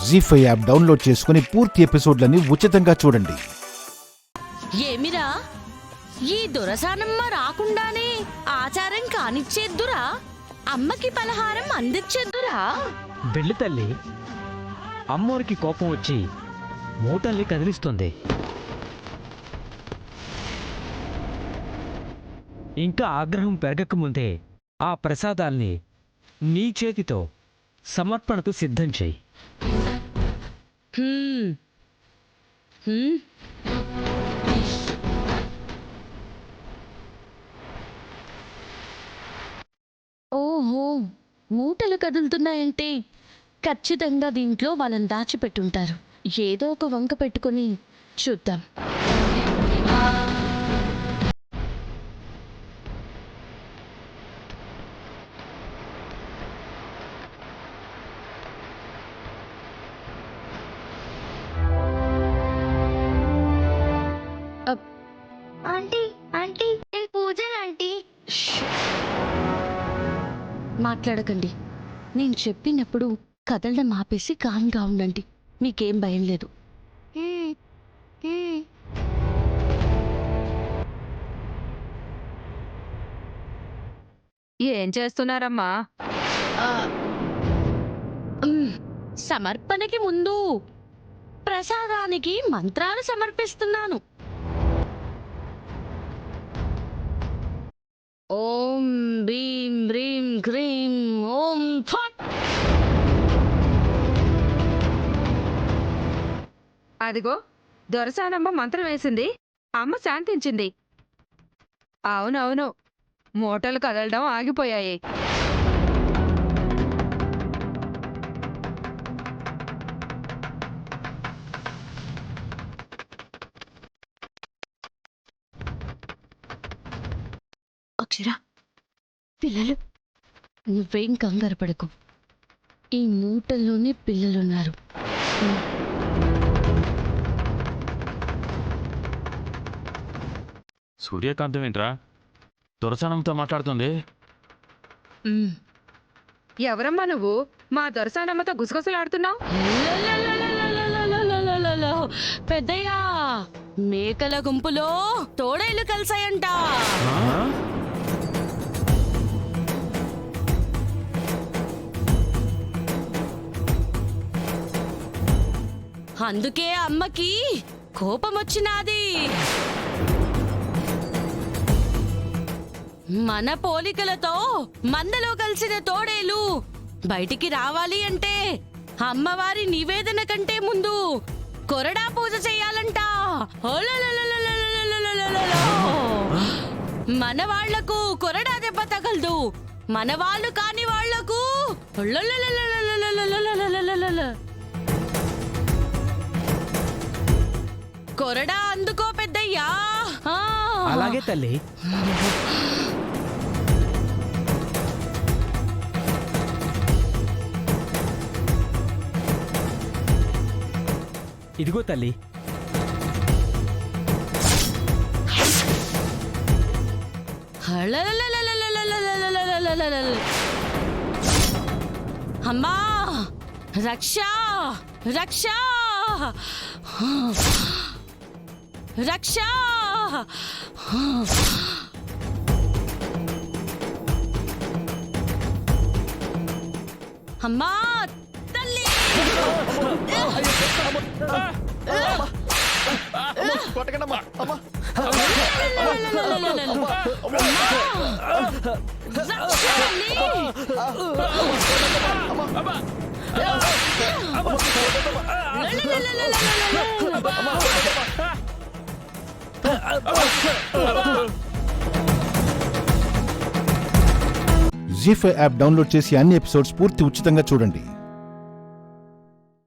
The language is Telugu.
జీ5 యాప్ డౌన్లోడ్ చేసుకుని పూర్తి ఎపిసోడ్లని ఉచితంగా చూడండి. ఏమిరా ఈ దొరసానమ్మ రాకుండానే ఆచారం కానిచ్చేద్దురా, అమ్మకి పలహారం అందించేద్దురా. వెళ్ళి తల్లి, అమ్మోరికి కోపం వచ్చి మూటల్ని కదిలిస్తుంది. ఇంకా ఆగ్రహం పెరగకముందే ఆ ప్రసాదాల్ని నీ చేతితో సమర్పణకు సిద్ధం చెయ్యి. ఓహో, మూటలు కదులుతున్నాయంటే ఖచ్చితంగా దీంట్లో వాళ్ళని దాచిపెట్టుంటారు. ఏదో ఒక వంక పెట్టుకుని చూద్దాం. ఆంటీ ఆంటీ పూజలు ఆంటీ. మాట్లాడకండి. నేను చెప్పినప్పుడు కదలడం ఆపేసి కామ్గా ఉండండి. మీకేం భయం లేదు. ఏం చేస్తున్నారమ్మా? సమర్పణకి ముందు ప్రసాదానికి మంత్రాలు సమర్పిస్తున్నాను. ఓం భీం హ్రీం క్రీం ఓం ఫట్. అదిగో దొరసానమ్మ మంత్రం వేసింది, అమ్మ శాంతించింది. అవునవును, మూటలు కదలడం ఆగిపోయాయి. అక్షర, పిల్లలు, నువ్వేం కంగారు పడకు. ఈ మూటల్లోనే పిల్లలున్నారు. సూర్యకాంతం ఏంట్రా దొరసానంతో మాట్లాడుతుంది? ఎవరమ్మా నువ్వు మా దొరసానమ్మతో గుసగుసలాడుతున్నావు? పెద్దయ్యా, మేకల గుంపులో తోడేలు కలిసాయంట. అందుకే అమ్మకి కోపం వచ్చినాది. మన పోలికలతో మందలో కలిసిన తోడేలు బయటికి రావాలి అంటే అమ్మవారి నివేదన కంటే ముందు కొరడా పూజ చేయాలంట. మన వాళ్లకు కొరడా దెబ్బ తగలదు, మన వాళ్ళు కాని వాళ్లకు కొరడా అందుకో పెద్దయ్యా. అలాగే తల్లి. ఇదిగో తల్లి. అమ్మా, రక్ష రక్ష రక్ష. అమ్మా తల్లి, జీ5 యాప్ డౌన్లోడ్ చేసి అన్ని ఎపిసోడ్స్ పూర్తి ఉచితంగా చూడండి.